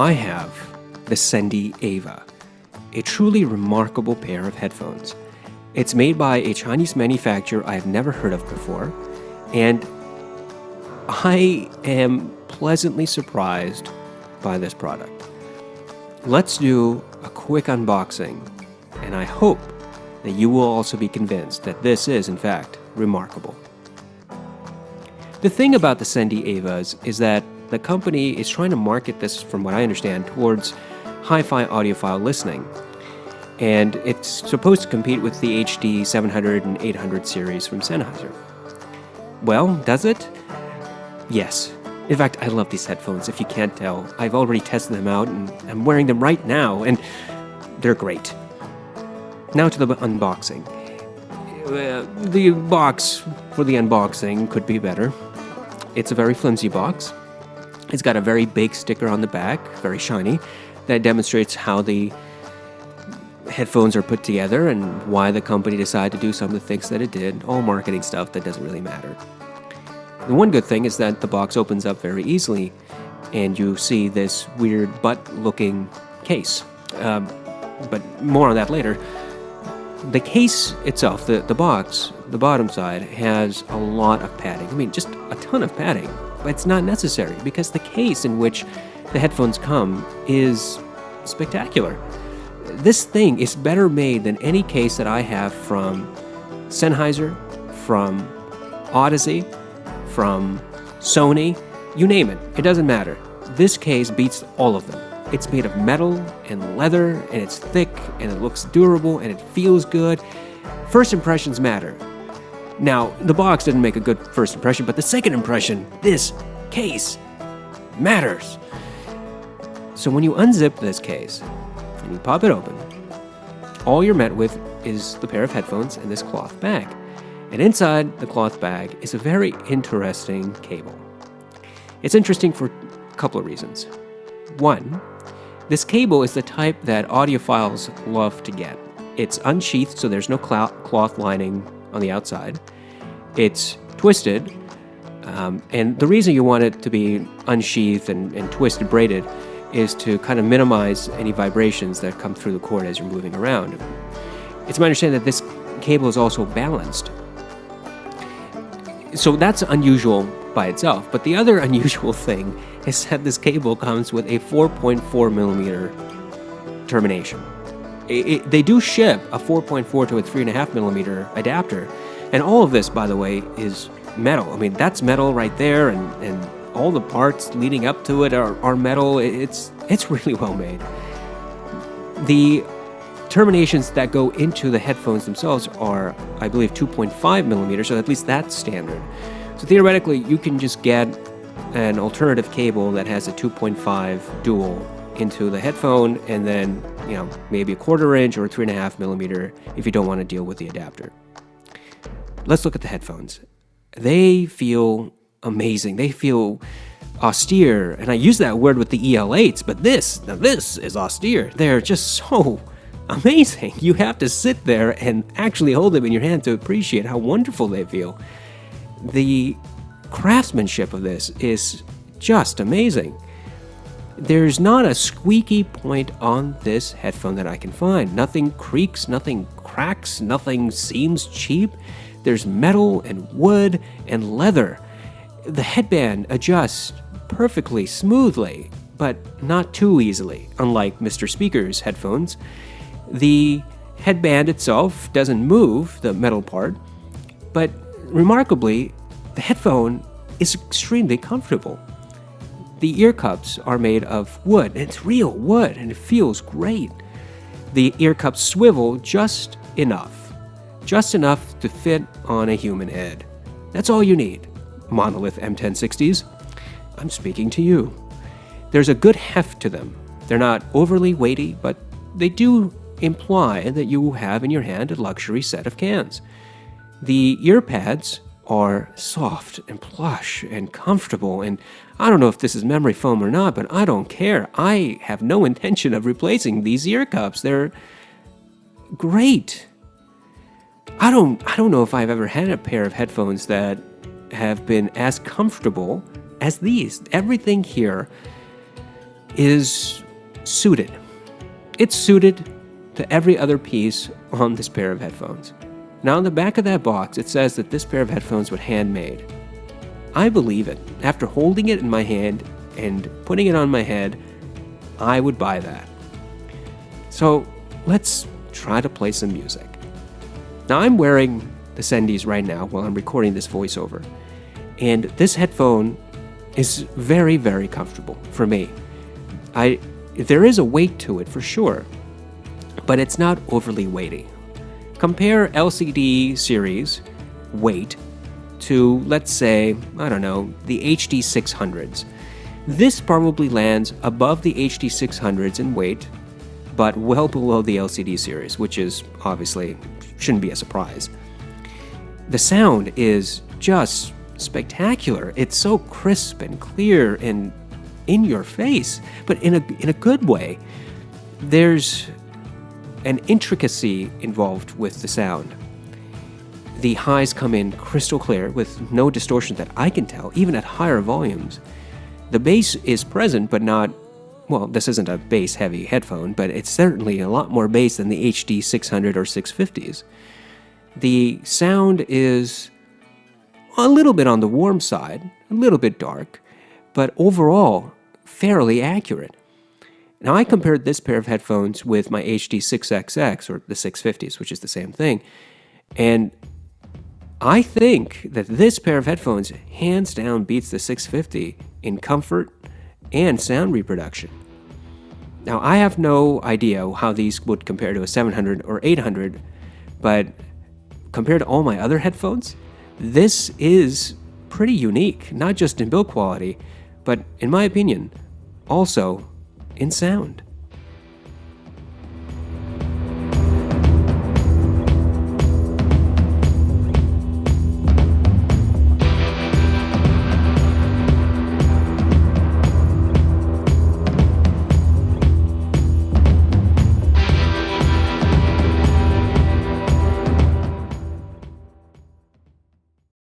I have the Sendy Ava, a truly remarkable pair of headphones. It's made by a Chinese manufacturer I've never heard of before, and I am pleasantly surprised by this product. Let's do a quick unboxing, and I hope that you will also be convinced that this is, in fact, remarkable. The thing about the Sendy Aivas is that the company is trying to market this, from what I understand, towards hi-fi audiophile listening. And it's supposed to compete with the HD 700 and 800 series from Sennheiser. Well, does it? Yes. In fact, I love these headphones, if you can't tell. I've already tested them out, and I'm wearing them right now, and they're great. Now to the unboxing. The box for the unboxing could be better. It's a very flimsy box. It's got a very big sticker on the back, very shiny, that demonstrates how the headphones are put together and why the company decided to do some of the things that it did. All marketing stuff that doesn't really matter. The one good thing is that the box opens up very easily, and you see this weird butt-looking case. But more on that later. The case itself, the box, the bottom side, has a lot of padding. I mean, just a ton of padding. But it's not necessary, because the case in which the headphones come is spectacular. This thing is better made than any case that I have from Sennheiser, from Odyssey, from Sony, you name it. It doesn't matter. This case beats all of them. It's made of metal and leather, and it's thick, and it looks durable, and it feels good. First impressions matter. Now, the box didn't make a good first impression, but the second impression, this case, matters. So when you unzip this case and you pop it open, all you're met with is the pair of headphones and this cloth bag. And inside the cloth bag is a very interesting cable. It's interesting for a couple of reasons. One, this cable is the type that audiophiles love to get. It's unsheathed, so there's no cloth lining on the outside. It's twisted, and the reason you want it to be unsheathed and twisted, braided, is to kind of minimize any vibrations that come through the cord as you're moving around. It's my understanding that this cable is also balanced. So that's unusual by itself, but the other unusual thing is that this cable comes with a 4.4 millimeter termination. They do ship a 4.4 to a 3.5 millimeter adapter, and all of this, by the way, is metal. I mean, that's metal right there, and all the parts leading up to it are metal. It's really well made. The terminations that go into the headphones themselves are, I believe, 2.5 millimeters, so at least that's standard. So theoretically, you can just get an alternative cable that has a 2.5 dual into the headphone, and then, maybe a 1/4 inch or a 3.5 millimeter if you don't want to deal with the adapter. Let's look at the headphones. They feel amazing. They feel austere, and I use that word with the EL8s, but this is austere. They're just so amazing. You have to sit there and actually hold them in your hand to appreciate how wonderful they feel. The craftsmanship of this is just amazing. There's not a squeaky point on this headphone that I can find. Nothing creaks, nothing cracks, nothing seems cheap. There's metal and wood and leather. The headband adjusts perfectly smoothly, but not too easily, unlike Mr. Speaker's headphones. The headband itself doesn't move, the metal part, but remarkably, the headphone is extremely comfortable. The ear cups are made of wood, and it's real wood, and it feels great. The ear cups swivel just enough to fit on a human head. That's all you need. Monolith M1060s, I'm speaking to you. There's a good heft to them. They're not overly weighty, but they do imply that you have in your hand a luxury set of cans. The ear pads are soft and plush and comfortable, and I don't know if this is memory foam or not, but I don't care. I have no intention of replacing these ear cups. They're great. I don't know if I've ever had a pair of headphones that have been as comfortable as these. Everything here is suited. It's suited to every other piece on this pair of headphones. Now, on the back of that box, it says that this pair of headphones was handmade. I believe it. After holding it in my hand and putting it on my head, I would buy that. So let's try to play some music. Now, I'm wearing the Sendys right now while I'm recording this voiceover, and this headphone is very, very comfortable for me. There is a weight to it for sure, but it's not overly weighty. Compare LCD series weight to, let's say, I don't know, the HD 600s. This probably lands above the HD 600s in weight, but well below the LCD series, which is obviously shouldn't be a surprise. The sound is just spectacular. It's so crisp and clear and in your face, but in a good way. There's an intricacy involved with the sound. The highs come in crystal clear with no distortion that I can tell, even at higher volumes. The bass is present, but not, well, this isn't a bass-heavy headphone, but it's certainly a lot more bass than the HD 600 or 650s. The sound is a little bit on the warm side, a little bit dark, but overall fairly accurate. Now, I compared this pair of headphones with my HD 6XX, or the 650s, which is the same thing, and I think that this pair of headphones hands down beats the 650 in comfort and sound reproduction. Now, I have no idea how these would compare to a 700 or 800, but compared to all my other headphones, this is pretty unique, not just in build quality, but in my opinion, also in sound.